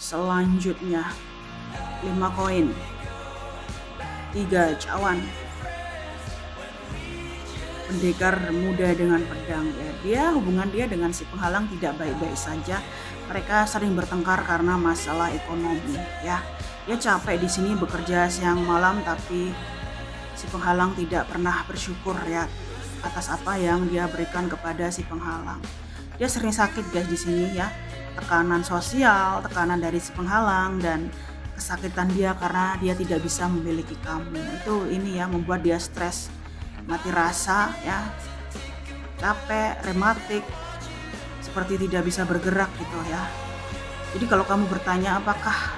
Selanjutnya 5 koin, 3 cawan, pendekar muda dengan pedang. Hubungan dia dengan si penghalang tidak baik-baik saja. Mereka sering bertengkar karena masalah ekonomi. Dia capek di sini bekerja siang malam, tapi si penghalang tidak pernah bersyukur atas apa yang dia berikan kepada si penghalang. Dia sering sakit guys di sini tekanan sosial, tekanan dari si penghalang, dan kesakitan dia karena dia tidak bisa memiliki kamu. Itu membuat dia stres, mati rasa capek, rematik, seperti tidak bisa bergerak gitu Jadi kalau kamu bertanya apakah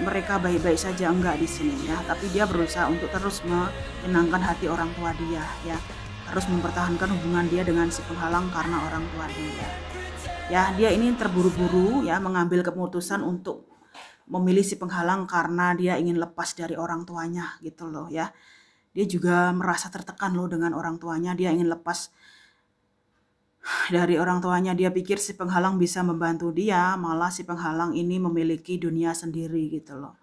mereka baik-baik saja, enggak di sini tapi dia berusaha untuk terus menyenangkan hati orang tua dia harus mempertahankan hubungan dia dengan si penghalang karena orang tua dia. Dia ini terburu-buru mengambil keputusan untuk memilih si penghalang karena dia ingin lepas dari orang tuanya gitu loh Dia juga merasa tertekan loh dengan orang tuanya, dia ingin lepas dari orang tuanya. Dia pikir si penghalang bisa membantu dia, malah si penghalang ini memiliki dunia sendiri gitu loh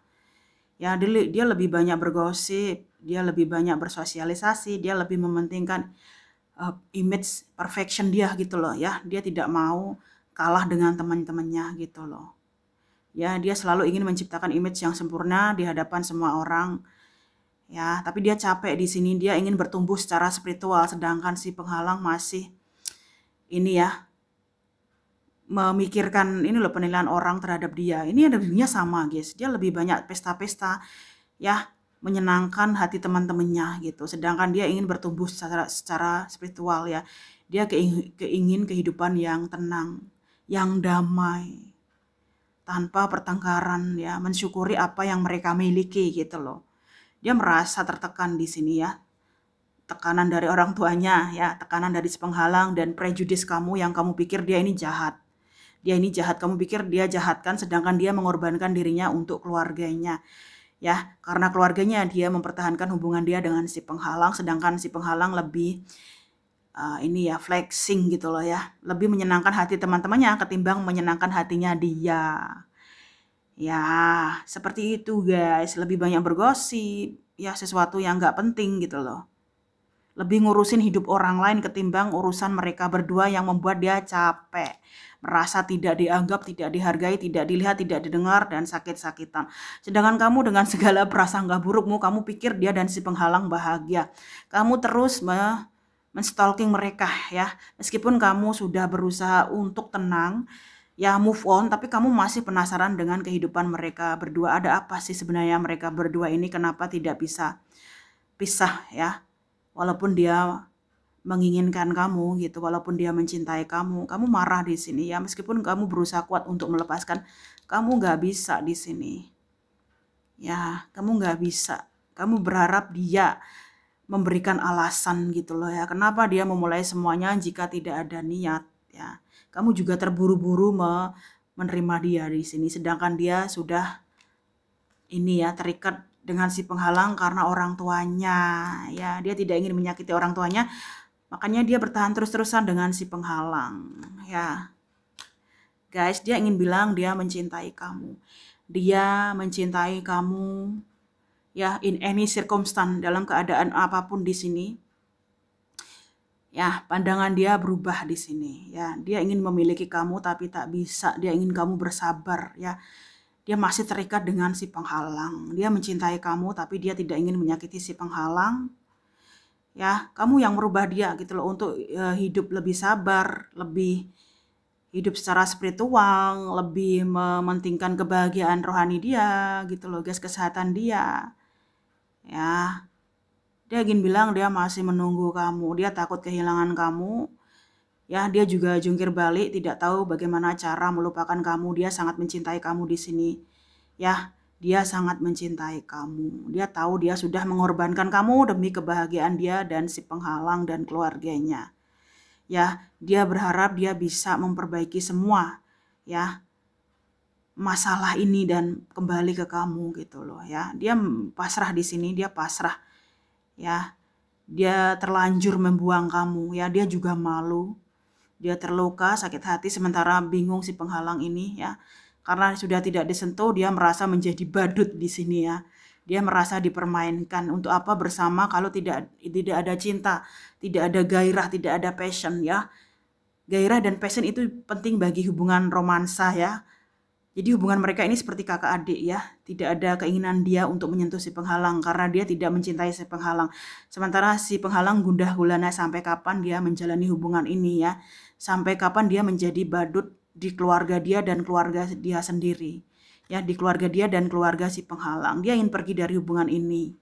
Dia lebih banyak bergosip, dia lebih banyak bersosialisasi, dia lebih mementingkan image perfection dia gitu loh Dia tidak mau kalah dengan teman-temannya gitu loh Dia selalu ingin menciptakan image yang sempurna di hadapan semua orang tapi dia capek di sini. Dia ingin bertumbuh secara spiritual, sedangkan si penghalang masih memikirkan penilaian orang terhadap dia. Ini dirinya sama guys, dia lebih banyak pesta-pesta menyenangkan hati teman-temannya gitu, sedangkan dia ingin bertumbuh secara spiritual Dia keingin kehidupan yang tenang, yang damai, tanpa pertengkaran mensyukuri apa yang mereka miliki gitu loh. Dia merasa tertekan di sini tekanan dari orang tuanya tekanan dari si penghalang, dan prejudis kamu yang kamu pikir dia ini jahat. Kamu pikir dia jahatkan, sedangkan dia mengorbankan dirinya untuk keluarganya karena keluarganya dia mempertahankan hubungan dia dengan si penghalang, sedangkan si penghalang lebih flexing gitu loh lebih menyenangkan hati teman-temannya ketimbang menyenangkan hatinya dia. Seperti itu guys, lebih banyak bergosip sesuatu yang nggak penting gitu loh, lebih ngurusin hidup orang lain ketimbang urusan mereka berdua, yang membuat dia capek, merasa tidak dianggap, tidak dihargai, tidak dilihat, tidak didengar, dan sakit-sakitan. Sedangkan kamu dengan segala prasangka burukmu, kamu pikir dia dan si penghalang bahagia. Kamu terus menstalking mereka meskipun kamu sudah berusaha untuk tenang move on, tapi kamu masih penasaran dengan kehidupan mereka berdua. Ada apa sih sebenarnya mereka berdua ini, kenapa tidak bisa pisah walaupun dia menginginkan kamu gitu, walaupun dia mencintai kamu marah di sini meskipun kamu berusaha kuat untuk melepaskan, kamu nggak bisa di sini kamu nggak bisa. Kamu berharap dia memberikan alasan gitu loh kenapa dia memulai semuanya jika tidak ada niat Kamu juga terburu-buru menerima dia di sini, sedangkan dia sudah terikat dengan si penghalang karena orang tuanya dia tidak ingin menyakiti orang tuanya, makanya dia bertahan terus-terusan dengan si penghalang guys. Dia ingin bilang dia mencintai kamu, in any circumstance, dalam keadaan apapun di sini pandangan dia berubah di sini dia ingin memiliki kamu tapi tak bisa. Dia ingin kamu bersabar dia masih terikat dengan si penghalang. Dia mencintai kamu tapi dia tidak ingin menyakiti si penghalang kamu yang merubah dia gitu loh untuk hidup lebih sabar, lebih hidup secara spiritual, lebih mementingkan kebahagiaan rohani dia gitu loh guys, kesehatan dia Dia ingin bilang dia masih menunggu kamu, dia takut kehilangan kamu dia juga jungkir balik, tidak tahu bagaimana cara melupakan kamu. Dia sangat mencintai kamu di sini dia sangat mencintai kamu. Dia tahu dia sudah mengorbankan kamu demi kebahagiaan dia dan si penghalang dan keluarganya dia berharap dia bisa memperbaiki semua masalah ini dan kembali ke kamu gitu loh Dia pasrah di sini, dia pasrah dia terlanjur membuang kamu dia juga malu, dia terluka, sakit hati, sementara bingung si penghalang ini Karena sudah tidak disentuh, dia merasa menjadi badut di sini ya. Dia merasa dipermainkan. Untuk apa bersama kalau tidak ada cinta, tidak ada gairah, tidak ada passion ya. Gairah dan passion itu penting bagi hubungan romansa ya. Jadi hubungan mereka ini seperti kakak adik ya. Tidak ada keinginan dia untuk menyentuh si penghalang karena dia tidak mencintai si penghalang. Sementara si penghalang gundah gulana sampai kapan dia menjalani hubungan ini ya. Sampai kapan dia menjadi badut di keluarga dia dan keluarga dia sendiri. Ya, di keluarga dia dan keluarga si penghalang. Dia ingin pergi dari hubungan ini.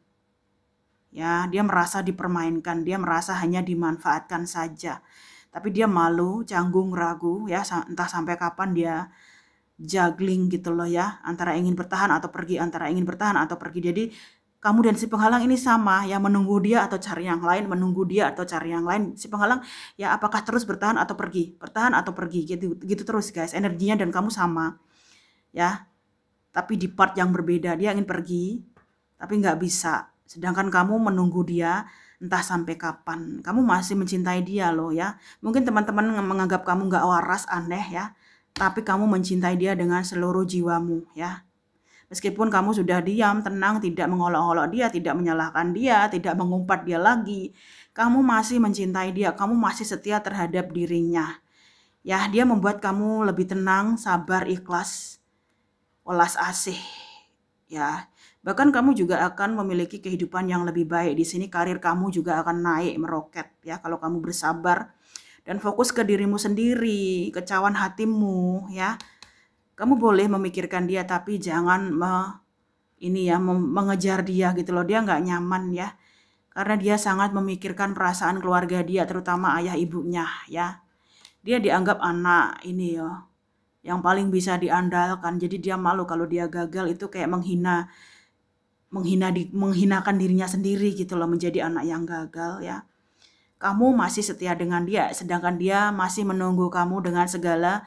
Ya, dia merasa dipermainkan, dia merasa hanya dimanfaatkan saja. Tapi dia malu, canggung, ragu ya, entah sampai kapan dia juggling gitu loh ya, antara ingin bertahan atau pergi, antara ingin bertahan atau pergi. Jadi kamu dan si penghalang ini sama ya, menunggu dia atau cari yang lain, menunggu dia atau cari yang lain. Si penghalang ya apakah terus bertahan atau pergi, bertahan atau pergi gitu terus guys. Energinya dan kamu sama ya, tapi di part yang berbeda. Dia ingin pergi tapi nggak bisa, sedangkan kamu menunggu dia entah sampai kapan. Kamu masih mencintai dia loh ya. Mungkin teman-teman menganggap kamu nggak waras, aneh ya. Tapi kamu mencintai dia dengan seluruh jiwamu ya. Meskipun kamu sudah diam, tenang, tidak mengolok-olok dia, tidak menyalahkan dia, tidak mengumpat dia lagi. Kamu masih mencintai dia, kamu masih setia terhadap dirinya. Ya, dia membuat kamu lebih tenang, sabar, ikhlas, welas asih. Ya, bahkan kamu juga akan memiliki kehidupan yang lebih baik. Di sini karir kamu juga akan naik meroket ya kalau kamu bersabar dan fokus ke dirimu sendiri, kecauan hatimu ya. Kamu boleh memikirkan dia tapi jangan mengejar dia gitu loh. Dia nggak nyaman ya. Karena dia sangat memikirkan perasaan keluarga dia, terutama ayah ibunya ya. Dia dianggap anak ini ya, yang paling bisa diandalkan. Jadi dia malu kalau dia gagal, itu kayak menghinakan dirinya sendiri gitu loh, menjadi anak yang gagal ya. Kamu masih setia dengan dia, sedangkan dia masih menunggu kamu dengan segala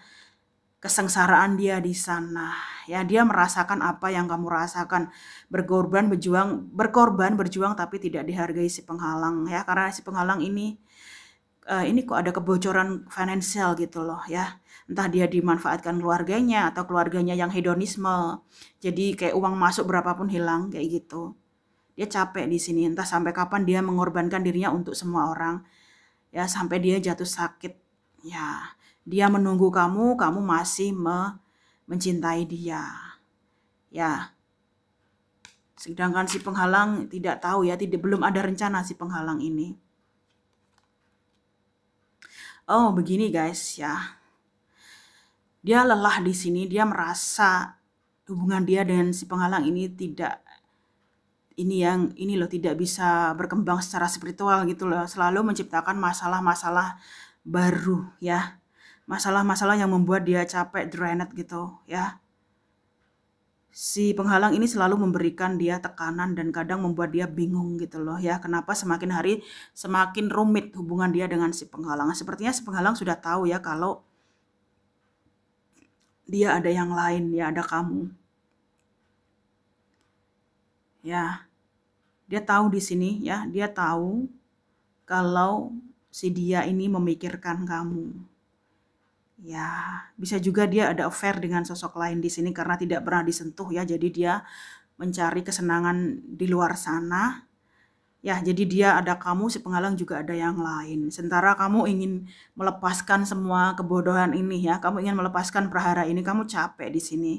kesengsaraan dia di sana. Ya, dia merasakan apa yang kamu rasakan, berkorban berjuang tapi tidak dihargai si penghalang ya, karena si penghalang ini kok ada kebocoran finansial gitu loh ya. Entah dia dimanfaatkan keluarganya atau keluarganya yang hedonisme. Jadi kayak uang masuk berapapun hilang kayak gitu. Dia capek di sini, entah sampai kapan dia mengorbankan dirinya untuk semua orang. Ya, sampai dia jatuh sakit. Ya, dia menunggu kamu masih mencintai dia. Ya. Sedangkan si penghalang tidak tahu ya, belum ada rencana si penghalang ini. Oh, begini guys ya. Dia lelah di sini, dia merasa hubungan dia dengan si penghalang ini tidak tidak bisa berkembang secara spiritual gitu loh. Selalu menciptakan masalah-masalah baru ya. Masalah-masalah yang membuat dia capek, drained gitu ya. Si penghalang ini selalu memberikan dia tekanan dan kadang membuat dia bingung gitu loh ya. Kenapa semakin hari semakin rumit hubungan dia dengan si penghalang. Sepertinya si penghalang sudah tahu ya kalau dia ada yang lain ya, ada kamu. Ya. Dia tahu di sini ya, dia tahu kalau si dia ini memikirkan kamu. Ya, bisa juga dia ada affair dengan sosok lain di sini karena tidak pernah disentuh ya. Jadi dia mencari kesenangan di luar sana. Ya, jadi dia ada kamu, si penghalang juga ada yang lain. Sementara kamu ingin melepaskan semua kebodohan ini ya. Kamu ingin melepaskan prahara ini, kamu capek di sini.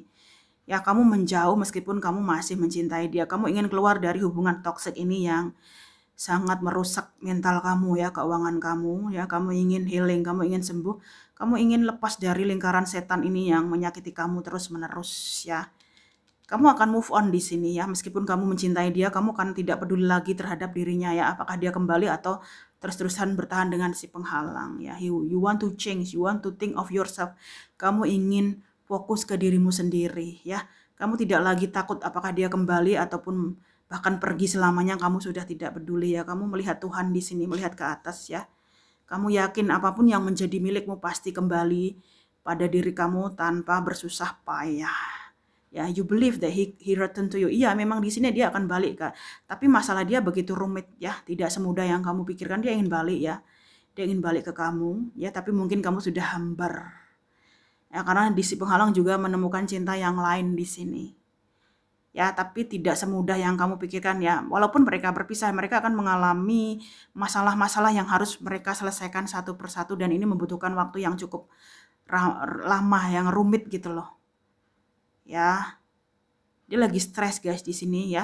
Ya, kamu menjauh meskipun kamu masih mencintai dia. Kamu ingin keluar dari hubungan toksik ini yang sangat merusak mental kamu ya, keuangan kamu ya. Kamu ingin healing, kamu ingin sembuh. Kamu ingin lepas dari lingkaran setan ini yang menyakiti kamu terus-menerus ya. Kamu akan move on di sini ya. Meskipun kamu mencintai dia, kamu kan tidak peduli lagi terhadap dirinya ya. Apakah dia kembali atau terus-terusan bertahan dengan si penghalang ya. You want to change, you want to think of yourself. Kamu ingin fokus ke dirimu sendiri ya. Kamu tidak lagi takut apakah dia kembali ataupun bahkan pergi selamanya. Kamu sudah tidak peduli ya. Kamu melihat Tuhan di sini, melihat ke atas ya. Kamu yakin apapun yang menjadi milikmu pasti kembali pada diri kamu tanpa bersusah payah. Ya, you believe that he return to you. Iya, memang di sini dia akan balik Kak. Tapi masalah dia begitu rumit ya, tidak semudah yang kamu pikirkan. Dia ingin balik ya. Dia ingin balik ke kamu ya, tapi mungkin kamu sudah hambar. Ya, karena di si penghalang juga menemukan cinta yang lain di sini. Ya, tapi tidak semudah yang kamu pikirkan ya. Walaupun mereka berpisah, mereka akan mengalami masalah-masalah yang harus mereka selesaikan satu persatu dan ini membutuhkan waktu yang cukup lama, yang rumit gitu loh. Ya. Dia lagi stres guys di sini ya.